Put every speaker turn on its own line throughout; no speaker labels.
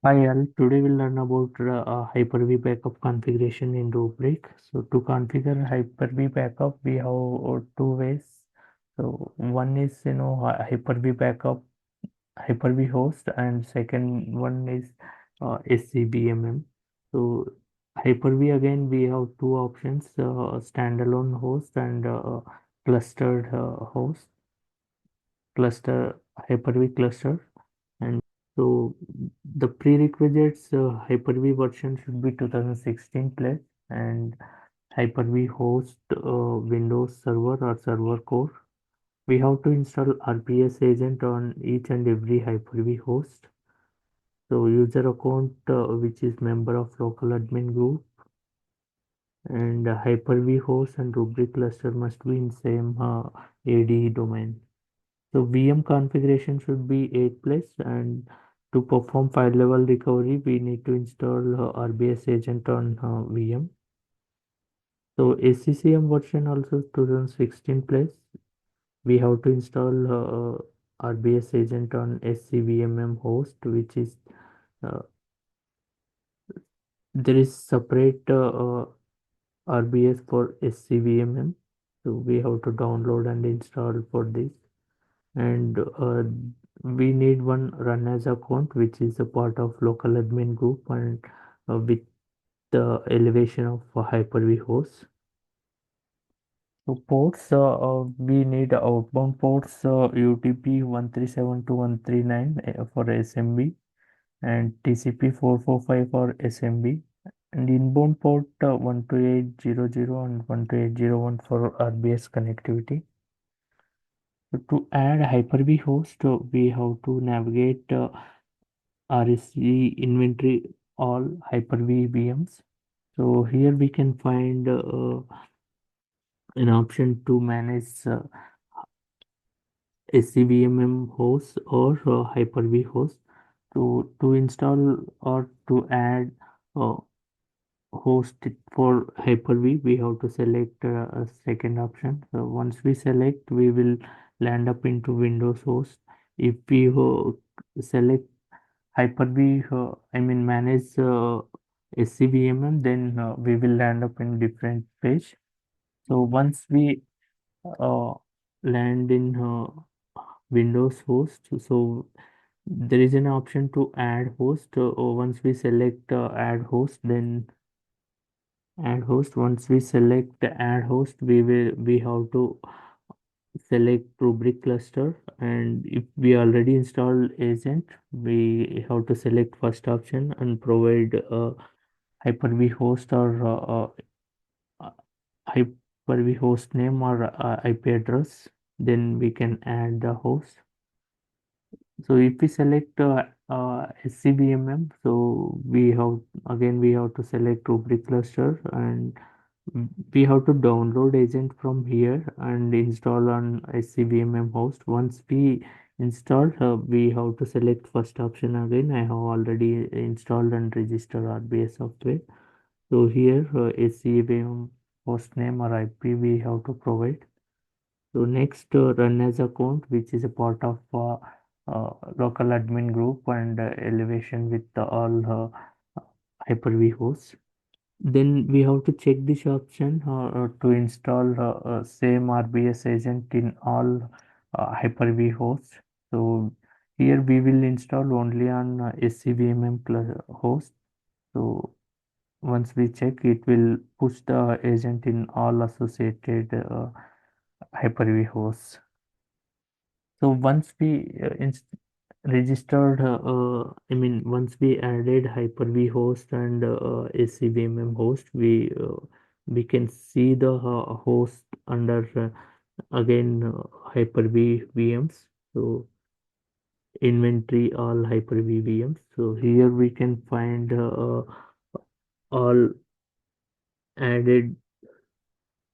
Hi all, today we'll learn about Hyper-V backup configuration in Rubric. So to configure Hyper-V backup, we have two ways. So one is Hyper-V backup, Hyper-V host, and second one is SCBMM. So Hyper-V again we have two options: standalone host and clustered host, cluster Hyper-V cluster. And so the prerequisites Hyper-V version should be 2016 plus and Hyper-V host Windows Server or Server Core. We have to install RPS agent on each and every Hyper-V host. So user account which is member of local admin group and Hyper-V host and Rubrik cluster must be in same AD domain. So VM configuration should be 8 plus and to perform file level recovery we need to install RBS agent on VM. So ACCM version also 2016 plus we have to install RBS agent on SCVMM host which is uh, there is separate RBS for SCVMM. So we have to download and install for this. And we need one run as account which is a part of local admin group and with the elevation of Hyper-V host. So ports we need outbound ports UTP 137 to 139 for SMB and TCP 445 for SMB and inbound port 12800 and 12801 for RBS connectivity. So to add Hyper-V host, we have to navigate RSC inventory all Hyper-V VMs. So here we can find an option to manage SCVMM host or Hyper-V host. To install or to add uh, host for Hyper-V, we have to select a second option. So once we select, we will land up into Windows host. If we select Hyper-V, I mean manage SCVMM, then we will land up in different page. So once we uh, land in Windows host, so there is an option to add host. Once we select add host, then add host. Once we select the add host, we have to select Rubric cluster, and if we already installed agent, we have to select first option and provide Hyper-V host or uh, Hyper-V host name or IP address. Then we can add the host. So if we select SCBMM, so we have to select Rubric cluster and we have to download agent from here and install on SCBMM host. Once we install, we have to select first option again. I have already installed and registered RBS software. So here SCBMM host name or IP we have to provide. So next, run as account, which is a part of local admin group and elevation with all Hyper-V hosts. Then we have to check this option to install same RBS agent in all Hyper-V hosts. So here we will install only on SCVMM host. So once we check, it will push the agent in all associated Hyper-V hosts. So once we registered, once we added Hyper-V host and SCVMM host, we can see the host under again Hyper-V VMs. So inventory all Hyper-V VMs. So here we can find all added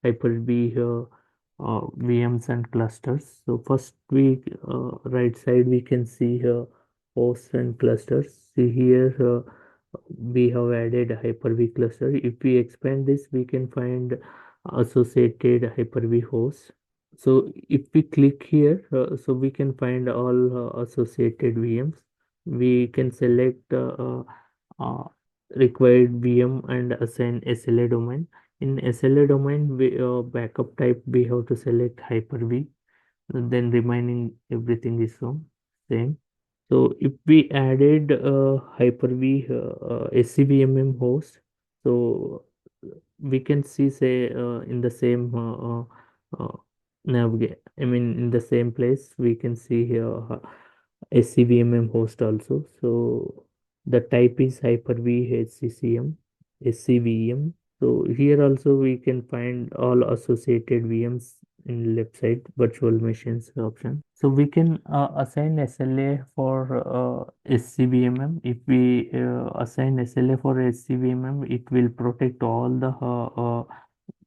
Hyper-V VMs and clusters. So first we right side we can see hosts and clusters. See here we have added a Hyper-V cluster. If we expand this, we can find associated Hyper-V hosts. So if we click here, so we can find all associated VMs. we can select uh, required VM and assign SLA domain. In SLA domain, backup type we have to select Hyper-V, then remaining everything is same. So if we added Hyper-V SCVMM host, so we can see say in the same navigate. I mean in the same place we can see here SCVMM host also. So the type is Hyper-V HCCM SCVM. So here also we can find all associated VMs in left side virtual machines option. So we can assign SLA for SCVMM. If we assign SLA for SCVMM, it will protect all the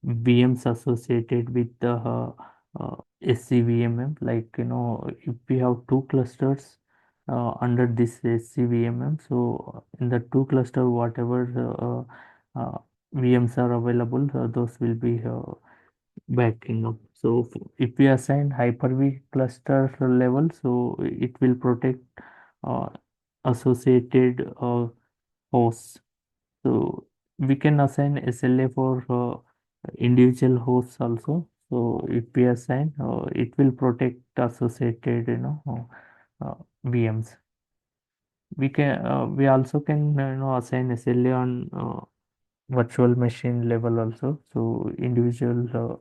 VMs associated with the SCVMM. Like if we have two clusters under this SCVMM, so in the two cluster, whatever VMs are available, those will be backing up. So if we assign Hyper-V cluster level, so it will protect uh, associated hosts. So we can assign SLA for individual hosts also. So if we assign, it will protect associated, VMs. We also can, assign SLA on virtual machine level also. So individual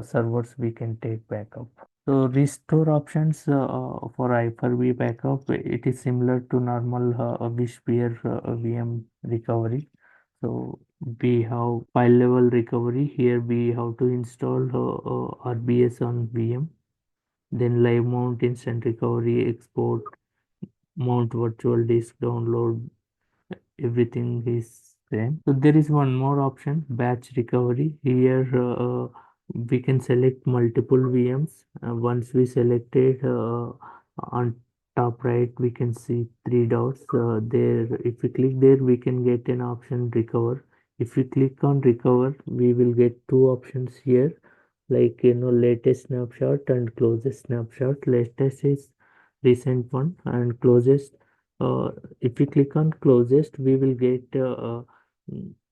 servers we can take backup. So restore options for Hyper-V backup, it is similar to normal vSphere VM recovery. So we have file level recovery. Here we have to install RBS on VM, then live mount instant recovery, export, mount virtual disk, download, everything is same. So there is one more option, batch recovery. Here we can select multiple VMs. Once we selected on top right, we can see three dots there. If we click there, we can get an option recover. If we click on recover, we will get two options here, like latest snapshot and closest snapshot. Latest is recent one, and closest, if we click on closest, we will get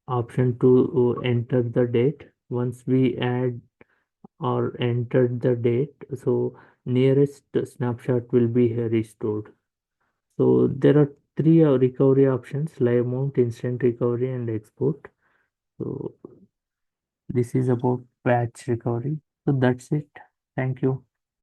option to enter the date. Once we add or entered the date, so nearest snapshot will be restored. So there are three recovery options: live mount, instant recovery, and export. So this is about batch recovery. So that's it. Thank you.